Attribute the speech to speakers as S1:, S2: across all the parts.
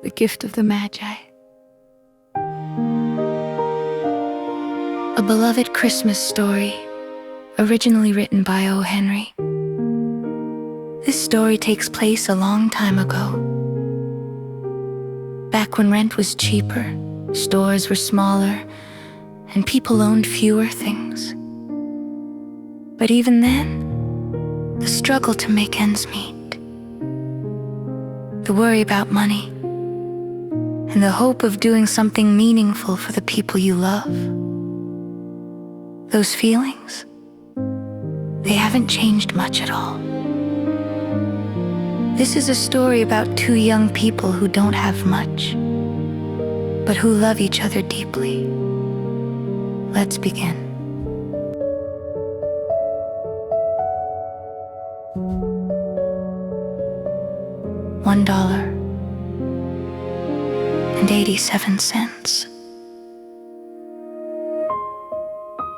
S1: the gift of the Magi. A beloved Christmas story, originally written by O. Henry. This story takes place a long time ago. Back when rent was cheaper, stores were smaller, and people owned fewer things. But even then, the struggle to make ends meet, the worry about money, and the hope of doing something meaningful for the people you love. Those feelings, they haven't changed much at all. This is a story about two young people who don't have much, but who love each other deeply. Let's begin. $1.87.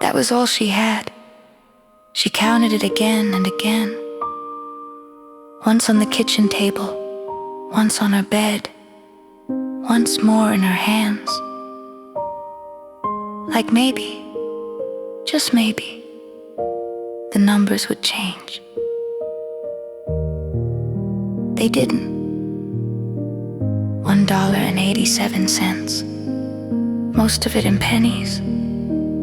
S1: That was all she had. She counted it again and again. Once on the kitchen table, once on her bed, once more in her hands. Like maybe, just maybe, the numbers would change. They didn't. $1.87. Most of it in pennies.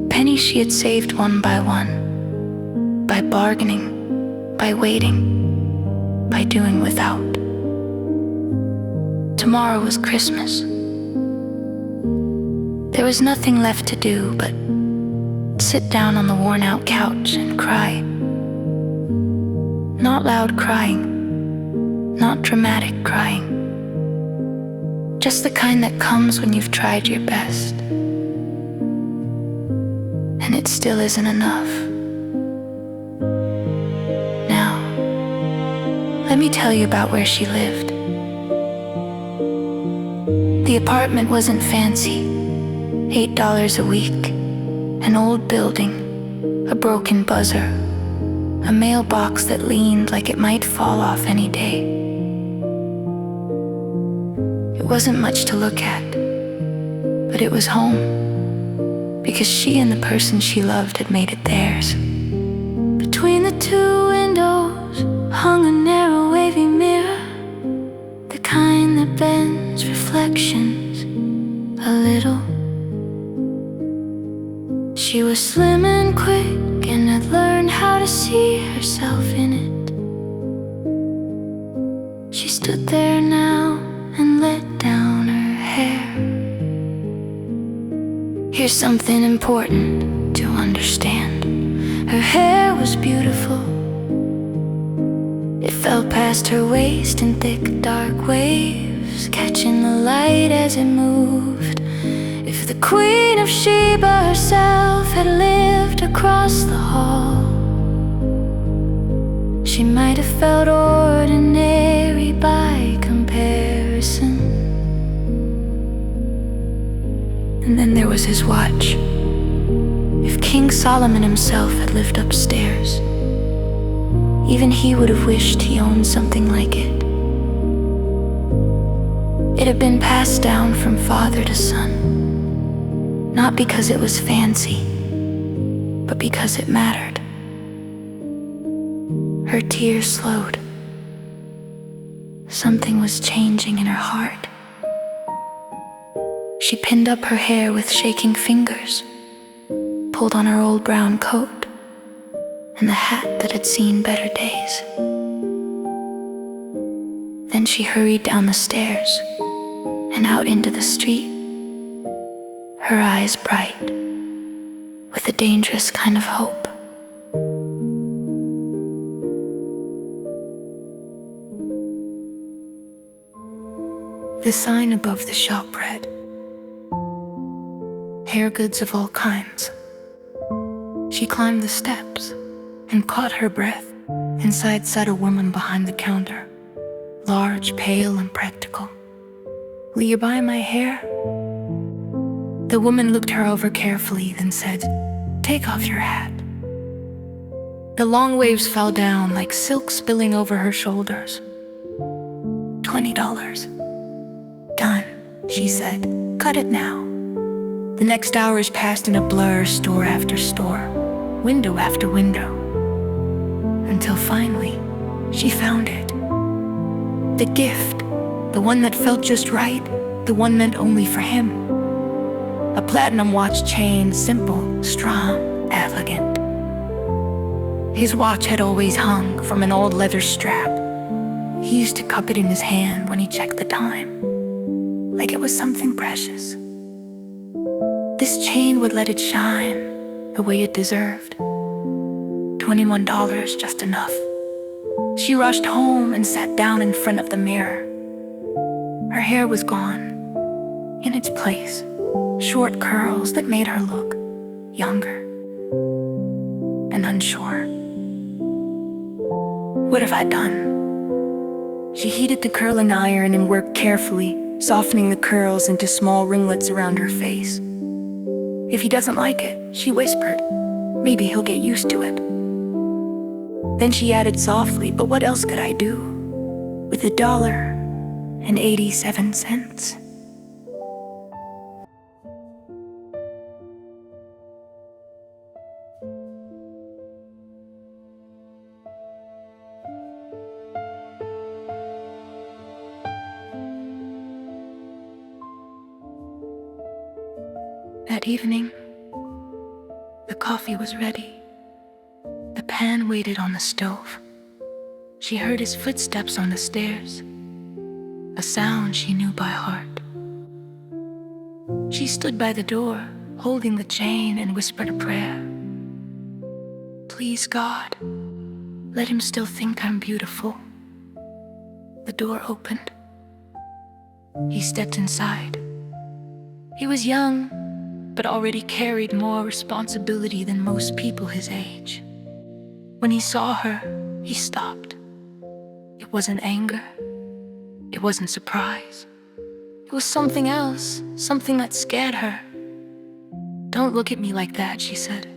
S1: Pennies she had saved one by one. By bargaining, by waiting, by doing without. Tomorrow was Christmas. There was nothing left to do but sit down on the worn-out couch and cry. Not loud crying, not dramatic crying. Just the kind that comes when you've tried your best, and it still isn't enough. Now, let me tell you about where she lived. The apartment wasn't fancy. $8 a week, an old building, a broken buzzer, a mailbox that leaned like it might fall off any day. It wasn't much to look at, but it was home, because she and the person she loved had made it theirs. Between the two windows hung a narrow wavy mirror, the kind that bends reflections a little. She was slim and quick and had learned how to see herself in it. She stood there now and let down her hair. Here's something important to understand. Her hair was beautiful. It fell past her waist in thick, dark waves, catching the light as it moved. If the Queen of Sheba herself had lived across the hall, she might have felt ordinary by comparison. And then there was his watch. If King Solomon himself had lived upstairs, even he would have wished he owned something like it. It had been passed down from father to son, not because it was fancy, but because it mattered. Her tears slowed. Something was changing in her heart. She pinned up her hair with shaking fingers, pulled on her old brown coat and the hat that had seen better days. Then she hurried down the stairs and out into the street, her eyes bright with a dangerous kind of hope. The sign above the shop read, "Hair goods of all kinds." She climbed the steps and caught her breath. Inside sat a woman behind the counter, large, pale, and practical. "Will you buy my hair?" The woman looked her over carefully, then said, "Take off your hat." The long waves fell down like silk spilling over her shoulders. $20. Done, she said. Cut it now. The next hours passed in a blur, store after store, window after window, until finally, she found it. The gift, the one that felt just right, the one meant only for him. A platinum watch chain, simple, strong, elegant. His watch had always hung from an old leather strap. He used to cup it in his hand when he checked the time, like it was something precious. This chain would let it shine the way it deserved. $21, just enough. She rushed home and sat down in front of the mirror. Her hair was gone. In its place, short curls that made her look younger and unsure. What have I done? She heated the curling iron and worked carefully, softening the curls into small ringlets around her face. If he doesn't like it, she whispered, maybe he'll get used to it. Then she added softly, but what else could I do with $1.87? That evening, the coffee was ready. The pan waited on the stove. She heard his footsteps on the stairs, a sound she knew by heart. She stood by the door, holding the chain, and whispered a prayer. Please, God, let him still think I'm beautiful. The door opened. He stepped inside. He was young, but already carried more responsibility than most people his age. When he saw her, he stopped. It wasn't anger. It wasn't surprise. It was something else, something that scared her. Don't look at me like that, she said.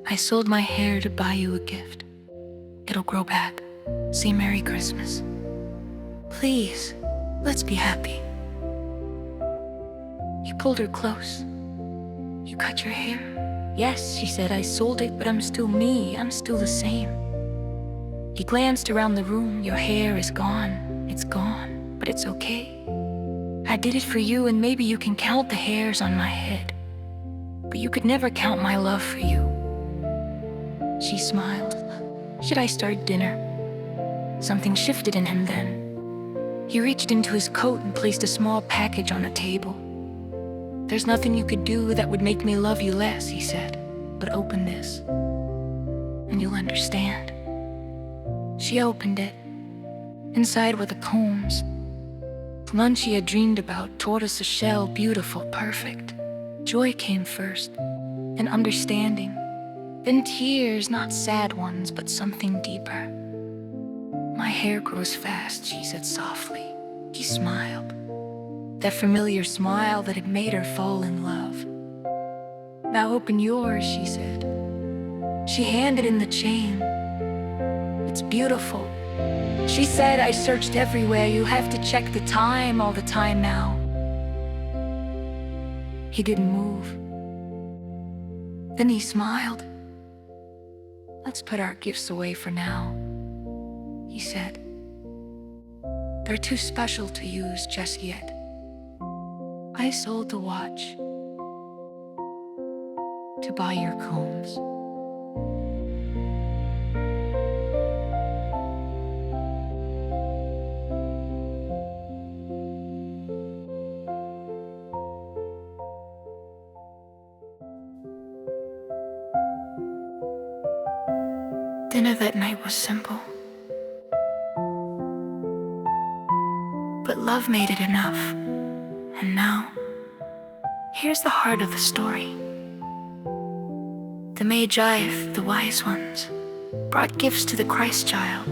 S1: I sold my hair to buy you a gift. It'll grow back. Say Merry Christmas. Please, let's be happy. He pulled her close. You cut your hair? Yes, she said, I sold it, but I'm still me. I'm still the same. He glanced around the room. Your hair is gone. It's gone, but it's okay. I did it for you, and maybe you can count the hairs on my head, but you could never count my love for you. She smiled. Should I start dinner? Something shifted in him then. He reached into his coat and placed a small package on the table. There's nothing you could do that would make me love you less, he said. But open this, and you'll understand. She opened it. Inside were the combs. None she had dreamed about, tortoise shell, beautiful, perfect. Joy came first, and understanding. Then tears, not sad ones, but something deeper. My hair grows fast, she said softly. He smiled. That familiar smile that had made her fall in love. Now open yours, she said. She handed in the chain. It's beautiful. She said, I searched everywhere. You have to check the time all the time now. He didn't move. Then he smiled. Let's put our gifts away for now, he said. They're too special to use just yet. I sold the watch to buy your combs. Dinner that night was simple, but love made it enough. And now, here's the heart of the story. The Magi, the wise ones, brought gifts to the Christ child.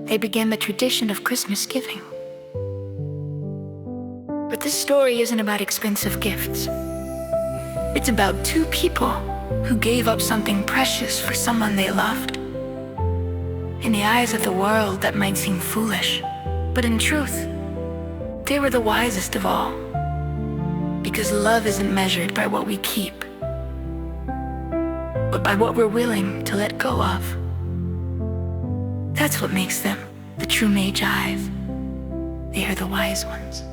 S1: They began the tradition of Christmas giving. But this story isn't about expensive gifts. It's about two people who gave up something precious for someone they loved. In the eyes of the world, that might seem foolish, but in truth, They were the wisest of all, because love isn't measured by what we keep, but by what we're willing to let go of. That's what makes them the true Magi. They are the wise ones.